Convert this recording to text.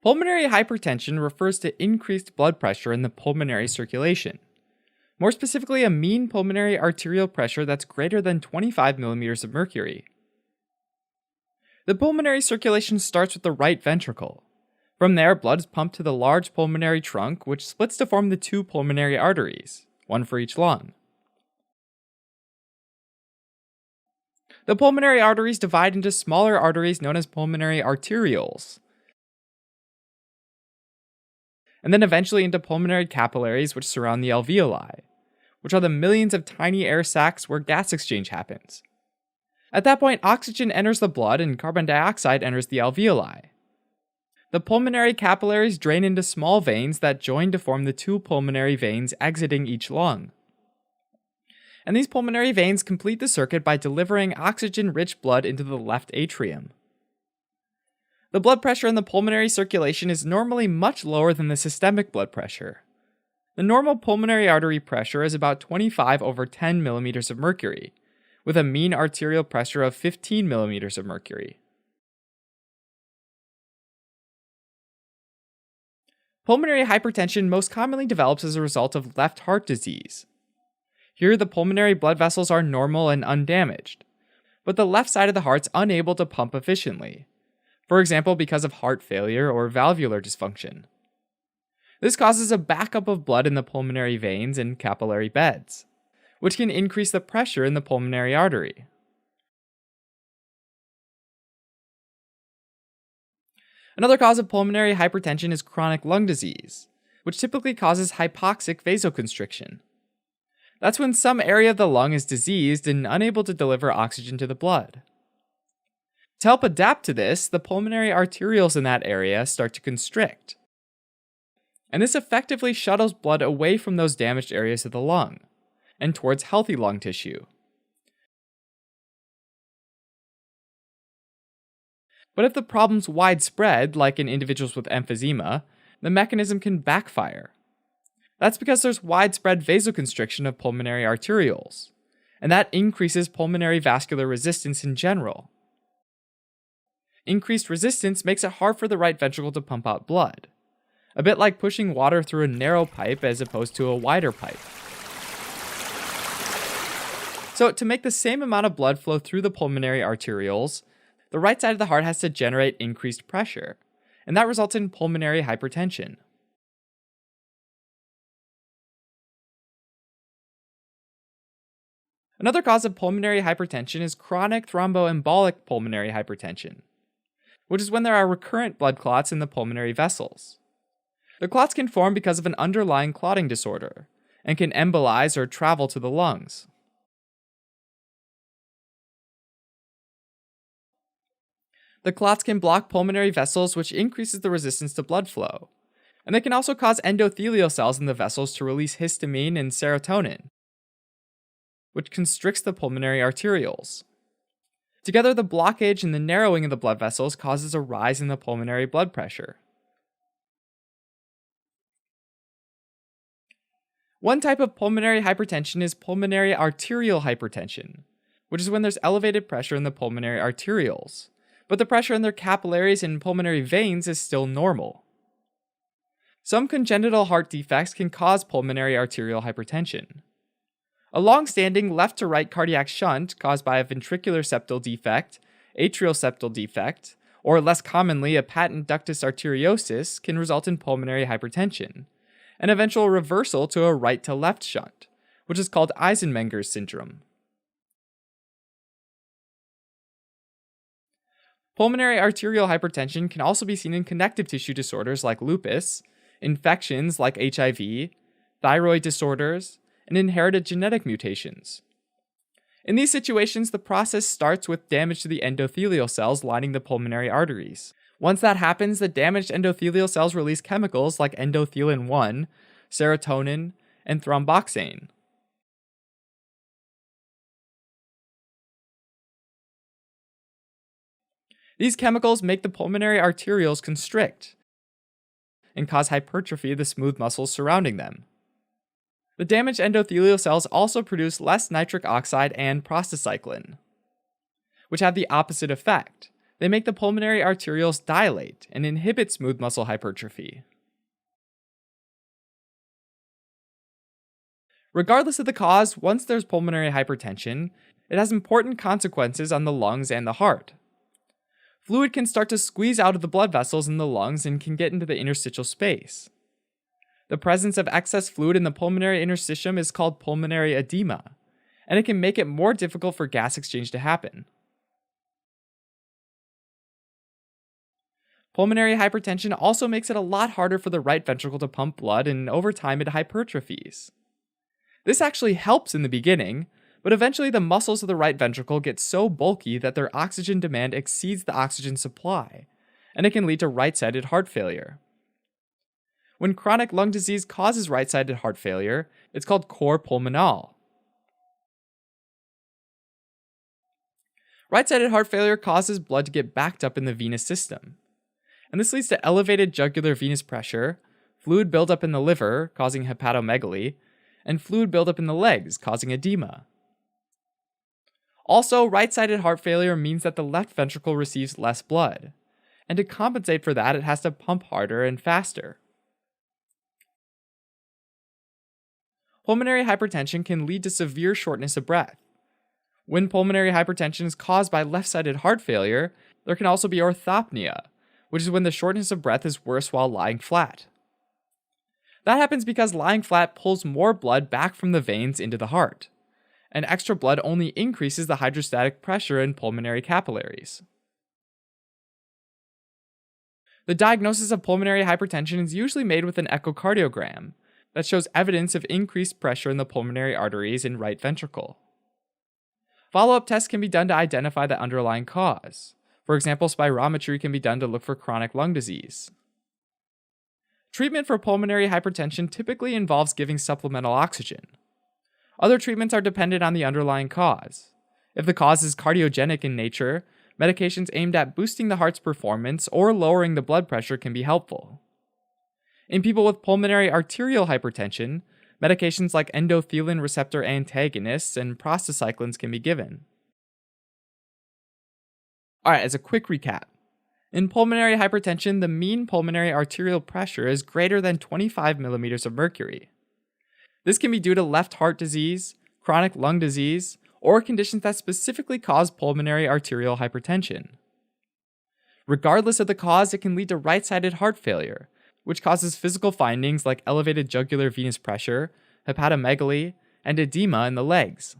Pulmonary hypertension refers to increased blood pressure in the pulmonary circulation. More specifically, a mean pulmonary arterial pressure that's greater than 25 millimeters of mercury. The pulmonary circulation starts with the right ventricle. From there, blood is pumped to the large pulmonary trunk, which splits to form the two pulmonary arteries, one for each lung. The pulmonary arteries divide into smaller arteries known as pulmonary arterioles, and then eventually into pulmonary capillaries which surround the alveoli, which are the millions of tiny air sacs where gas exchange happens. At that point, oxygen enters the blood and carbon dioxide enters the alveoli. The pulmonary capillaries drain into small veins that join to form the two pulmonary veins exiting each lung. And these pulmonary veins complete the circuit by delivering oxygen-rich blood into the left atrium. The blood pressure in the pulmonary circulation is normally much lower than the systemic blood pressure. The normal pulmonary artery pressure is about 25 over 10 millimeters of mercury, with a mean arterial pressure of 15 millimeters of mercury. Pulmonary hypertension most commonly develops as a result of left heart disease. Here, the pulmonary blood vessels are normal and undamaged, but the left side of the heart's unable to pump efficiently, for example because of heart failure or valvular dysfunction. This causes a backup of blood in the pulmonary veins and capillary beds, which can increase the pressure in the pulmonary artery. Another cause of pulmonary hypertension is chronic lung disease, which typically causes hypoxic vasoconstriction. That's when some area of the lung is diseased and unable to deliver oxygen to the blood. To help adapt to this, the pulmonary arterioles in that area start to constrict. And this effectively shuttles blood away from those damaged areas of the lung and towards healthy lung tissue. But if the problem's widespread, like in individuals with emphysema, the mechanism can backfire. That's because there's widespread vasoconstriction of pulmonary arterioles, and that increases pulmonary vascular resistance in general. Increased resistance makes it hard for the right ventricle to pump out blood, a bit like pushing water through a narrow pipe as opposed to a wider pipe. So to make the same amount of blood flow through the pulmonary arterioles, the right side of the heart has to generate increased pressure, and that results in pulmonary hypertension. Another cause of pulmonary hypertension is chronic thromboembolic pulmonary hypertension, which is when there are recurrent blood clots in the pulmonary vessels. The clots can form because of an underlying clotting disorder, and can embolize or travel to the lungs. The clots can block pulmonary vessels, which increases the resistance to blood flow, and they can also cause endothelial cells in the vessels to release histamine and serotonin, which constricts the pulmonary arterioles. Together, the blockage and the narrowing of the blood vessels causes a rise in the pulmonary blood pressure. One type of pulmonary hypertension is pulmonary arterial hypertension, which is when there's elevated pressure in the pulmonary arterioles, but the pressure in their capillaries and pulmonary veins is still normal. Some congenital heart defects can cause pulmonary arterial hypertension. A long-standing left-to-right cardiac shunt caused by a ventricular septal defect, atrial septal defect, or less commonly a patent ductus arteriosus can result in pulmonary hypertension, an eventual reversal to a right-to-left shunt, which is called Eisenmenger's syndrome. Pulmonary arterial hypertension can also be seen in connective tissue disorders like lupus, infections like HIV, thyroid disorders, and inherited genetic mutations. In these situations, the process starts with damage to the endothelial cells lining the pulmonary arteries. Once that happens, the damaged endothelial cells release chemicals like endothelin-1, serotonin, and thromboxane. These chemicals make the pulmonary arterioles constrict and cause hypertrophy of the smooth muscles surrounding them. The damaged endothelial cells also produce less nitric oxide and prostacyclin, which have the opposite effect, They make the pulmonary arterioles dilate and inhibit smooth muscle hypertrophy. Regardless of the cause, once there's pulmonary hypertension, it has important consequences on the lungs and the heart. Fluid can start to squeeze out of the blood vessels in the lungs and can get into the interstitial space. The presence of excess fluid in the pulmonary interstitium is called pulmonary edema, and it can make it more difficult for gas exchange to happen. Pulmonary hypertension also makes it a lot harder for the right ventricle to pump blood, and over time it hypertrophies. This actually helps in the beginning, but eventually the muscles of the right ventricle get so bulky that their oxygen demand exceeds the oxygen supply, and it can lead to right-sided heart failure. When chronic lung disease causes right-sided heart failure, it's called cor pulmonale. Right-sided heart failure causes blood to get backed up in the venous system, and this leads to elevated jugular venous pressure, fluid buildup in the liver, causing hepatomegaly, and fluid buildup in the legs, causing edema. Also, right-sided heart failure means that the left ventricle receives less blood, and to compensate for that, it has to pump harder and faster. Pulmonary hypertension can lead to severe shortness of breath. When pulmonary hypertension is caused by left-sided heart failure, there can also be orthopnea, which is when the shortness of breath is worse while lying flat. That happens because lying flat pulls more blood back from the veins into the heart, and extra blood only increases the hydrostatic pressure in pulmonary capillaries. The diagnosis of pulmonary hypertension is usually made with an echocardiogram that shows evidence of increased pressure in the pulmonary arteries in right ventricle. Follow-up tests can be done to identify the underlying cause. For example, spirometry can be done to look for chronic lung disease. Treatment for pulmonary hypertension typically involves giving supplemental oxygen. Other treatments are dependent on the underlying cause. If the cause is cardiogenic in nature, medications aimed at boosting the heart's performance or lowering the blood pressure can be helpful. In people with pulmonary arterial hypertension, medications like endothelin receptor antagonists and prostacyclins can be given. Alright, as a quick recap. In pulmonary hypertension, the mean pulmonary arterial pressure is greater than 25 millimeters of mercury. This can be due to left heart disease, chronic lung disease, or conditions that specifically cause pulmonary arterial hypertension. Regardless of the cause, it can lead to right-sided heart failure, which causes physical findings like elevated jugular venous pressure, hepatomegaly, and edema in the legs.